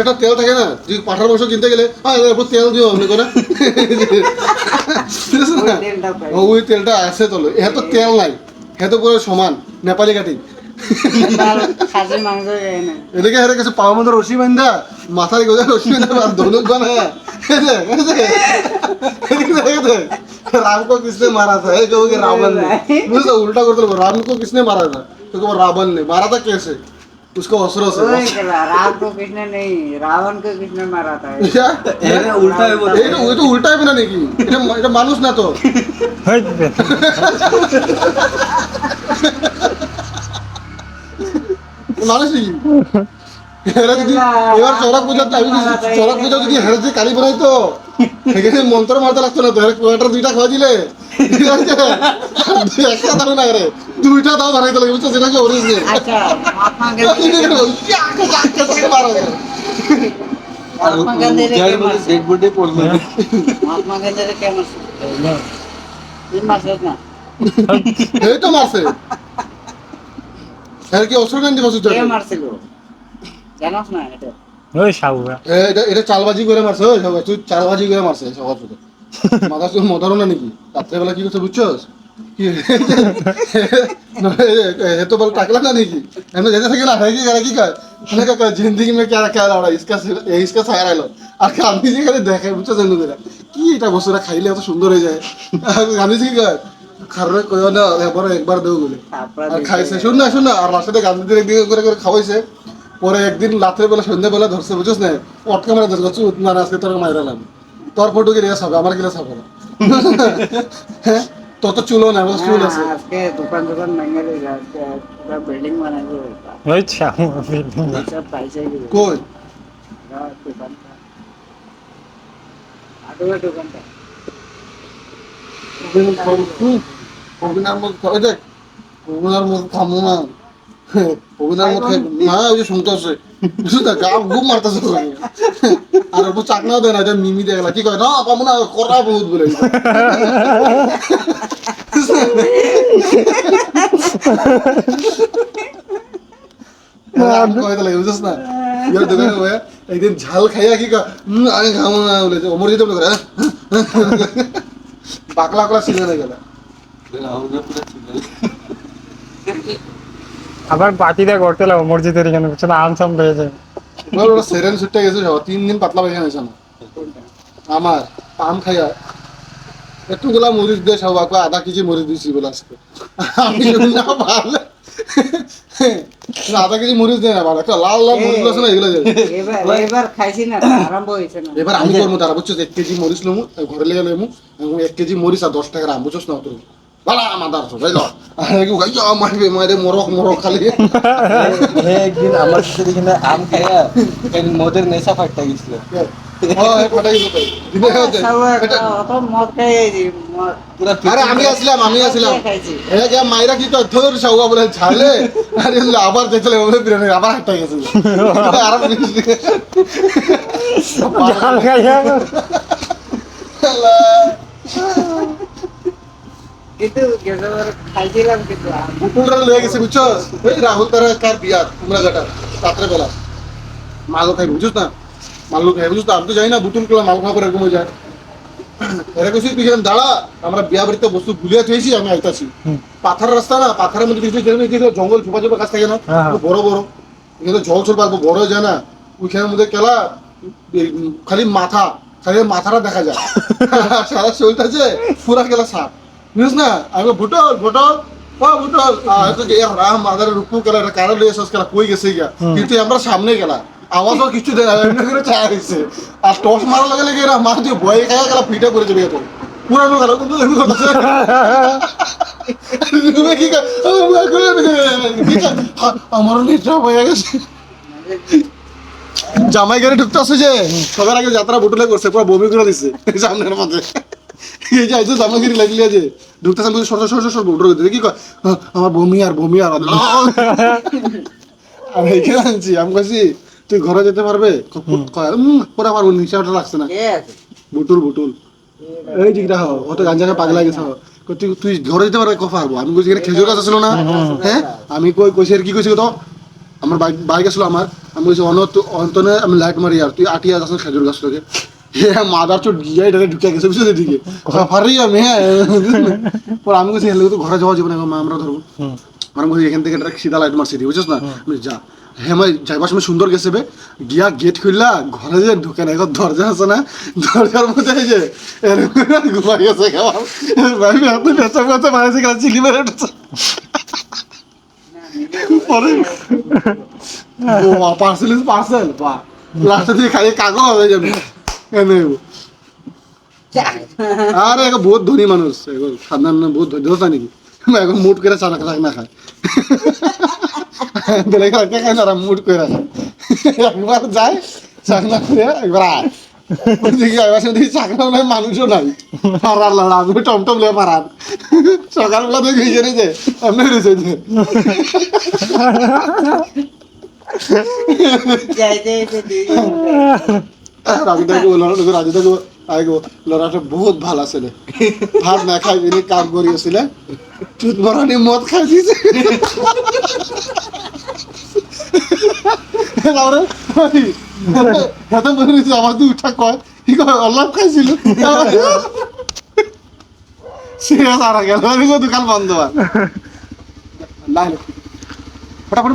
একটা তেল থাকে না, তুই পাঠার মাংস কিনতে গেলে তেল দিও মনে করে ওই তেলটা আছে তো এত তেল নাই, এত পুরো সমান নেপালি কাটি এদিকে হেরে গেছে পাওয়ার মধ্যে রশি বান্ধা মাথায় গোজা রশি বান্ধা আর ধনুক বানা राम को किसने मारा था कहोगे रावण ने, मुझे तो उल्टा करते राम को किसने मारा था तो कहो रावण ने मारा था कैसे उसको अस्त्रों से। राम को किसने नहीं, रावण को किसने मारा था क्या उल्टा है वो तो उल्टा है बिना नहीं की এটা মানুষ না তো মানুষ নাকি এবার চড়ক পূজা যদি হেরে যে কালী বানাই তো এখানে মন্ত্র মারতে লাগতো না তো কোয়াটার দুইটা খাওয়া দিলে একটা দাও না রে দুইটা দাও বানাইতে লাগে বুঝছো সেটা কি অরিজিনাল। আচ্ছা মহাত্মা গান্ধী মহাত্মা গান্ধীর ডেড বডি পড়লো মহাত্মা গান্ধীর কেমন তিন মাসের না এই তো মারছে এর কি অস্ত্র গান্ধী মাসুদ কে মারছিল জানোস না এটা ওই সাউরা এটা চালবাজি করে মারছে ওই সবাই তুই চালবাজি করে মারছে সকাল সকাল মাথা তুই মদারও না নাকি রাত্রেবেলা কি করছে বুঝছস কি तो बल टाकला ना नहीं की हमने जैसे कि ना है কি কয় মানে কয় जिंदगी में क्या क्या लड़ा इसका सारा लो আর গান্ধীজি করে দেখে বুঝছো জানো করে কি এটা বছরা খাইলে এত সুন্দর হয়ে যায় গান্ধীজি কয় খারে কয় না একবার দেও বলে আর খাইছে শুন না আর রাস্তাতে গান্ধীজি একদিকে করে করে খাওয়াইছে পরে একদিন রাতের বেলা সন্ধ্যাবেলা ধরছে বুঝছস না পটকা মারা ধরছে উৎমান আজকে তোর মাইরালাম তোর ফটো কি রেস হবে আমার গিলা হবে না হ্যাঁ তত চুলো না বস চুল আছে আজকে দোকান ভেঙে দিয়ে আজকে পুরো বিল্ডিং বানাইবো ওই সাউরা সব পয়সা দিয়ে কই দোকানটা আডুয়া দোকানটা অভিনার মুখ ধরে দেখ অভিনার মুখ থামো না অভিনার মুখ না ওই যে শুনতে আছে বুঝছো তো গা ঘুম মারতেছে আর ও চাকনাও দেয় না যে মিমি দেখলা কি কয় না পাবো না করা বহুত বলে বুঝছ না ইয়ার দোকানে হয়ে একদিন ঝাল খাইয়া কি আমি খাবো না বলে অমরজিৎ বলে করে বাকলা কলা ছিল না গেলা আবার পার্টিটা করতে লাগো মসজিদের এখানে বুঝছো না আমসাম পেয়ে যায় ওরা সেরেন ছুটে গেছে সব 3 দিন পাতলা পায়খানা হয়েছে না আমার পাম খাইয়া একটুগুলা মরিচ দিয়ে সব আধা কেজি মরিচ দিয়েছি বলে আজকে আমি না ভালো আধা কেজি মরিচ দেয় না ভালো একটা লাল লাল মরিচ আছে না এগুলো এবার খাইছি না আরম্ভ হয়েছে না এবার আমি করবো তারা বুঝছো 1 কেজি মরিচ লমু ঘরে লেগে লমু এবং 1 কেজি মরিচ আর 10 টাকার আম বুঝছস না তোর ভালো আমাদের তো যাইলো মারবে মারে মরক খালি একদিন আমার সাথে এখানে আম খাইয়া মদের নেশা ফাটতে গেছিল আরে আমি আসলাম মাইরা কি তো ধর সাউয়া বলে ছাড়লে আরে আবার দেখলে বিরিয়ানি আবার হাঁটা গেছিল কিন্তু খাইছিলাম কিন্তু বুটুলরা লয়ে গেছে বুঝছো ওই রাহুল তারা কার বিয়া তোমরা গাটা রাত্রে বেলা মালও খাই বুঝছ না মালও খাই বুঝছ আমি তো জানি না বুটুল গুলো মাল খাওয়া করে এরকম হয়ে যায় এরা কিছু তুই যেন দাঁড়া আমরা বিয়া বাড়িতে বস্তু গুলিয়া থুয়েছি আমি আইতাছি পাথর রাস্তা না পাথরের মধ্যে কিছু জঙ্গল ছোপা ছোপা গাছ থাকে না বড় বড় এখানে জল ছল পারবো বড় যায় না ওইখানের মধ্যে কেলা খালি মাথাটা দেখা যায় সারা শরীরটা আছে পুরা কেলা সাপ বুঝছ না আমি ভুটল রাম মাদার রূপু গেলা কারা লইয়া সস গেলা কই গেছে গিয়া কিন্তু আমরা সামনে গেলা আওয়াজও কিছু দেয় না এমনি করে ছায়া হয়েছে আর টস মারা লাগে লেগে এরা মার দিয়ে ভয়ে খাইয়া গেলা ফিটা করে যাবে তো পুরানো গেল কিন্তু আমারও নিশ্চয় হয়ে গেছে জামাই গাড়ি ঢুকতে আসছে যে সবার আগে যাত্রা বুটুলে করছে পুরো বমি করে দিচ্ছে সামনের মধ্যে এই যে আইসো জামাগিরি লাগলি আছে ঢুকতেছেন বুঝে সর বুটুল করে কি কয় আমার বমি আর আমি এখানে আনছি আমি কাছি তুই ঘরে যেতে পারবে পুরা পারবো নিশাটা লাগছে না বুটুল এই দিকটা ও তো গাঞ্জাকে পাগলা গেছে তুই ঘরে যেতে পারবে কফা পারবো আমি কইছি এখানে খেজুর গাছ ছিল না হ্যাঁ আমি কইছি আর কি কইছি তো আমার বাইক আসলো আমার, আমি বলছি অন্তনে আমি লাইট মারি আর তুই আটিয়া যাস না খেজুর গাছ থেকে, হ্যাঁ মাদার চোট গিয়ে এটা ঢুকে গেছে বুঝছো এদিকে ফারি আমি, হ্যাঁ পর আমি বলছি হেলে তো ঘরে যাওয়া যাবে না, মা আমরা ধরবো, আমি বলছি এখান থেকে একটা সিধা লাইট মারছি দিয়ে বুঝছিস না, আমি বলি, যা হ্যাঁ ভাই যাইবার সময় সুন্দর গেছে বে, গিয়া গেট খুললা ঘরে যে ঢুকে না, এখন দরজা আছে না, দরজার মধ্যে এই যে ঘুমাই গেছে খাবার ভাই এত বেচা বেচা মারেছে কেন চিলি মেরে উঠেছে পরে পার্সেল পার্সেল বা লাস্টে দিয়ে খালি কাগজ হয়ে যাবে এনে আরে এখন বহুত ধনী মানুষ এখন খান্দান বহুত ধনী দোস্ত নাকি এখন মুট করে চানা খাক না খায় বেলে খাকে খায় না মুট করে খায় একবার যায় চাকনা করে একবার আয় দেখি এবার দেখি চাকনা নাই মানুষও নাই পাড়ার লড়া আমি টমটম লিয়ে পাড়ার সকালবেলা দেখি গেছে যে এমনি রয়েছে যে রাজুদাকে বললো রাজুদাকে আইগো লড়াটা বহুত ভালো ছেলে ভাত না খাই তিনি কাম করিয়েছিলে চুত বরানি মদ খাই দিয়েছে এত মনে হয়েছে আমার তো উঠা কয় কি কয় অল্লাভ খাইছিল সে সারা গেল আমি দোকান বন্ধ হয় ফটাফট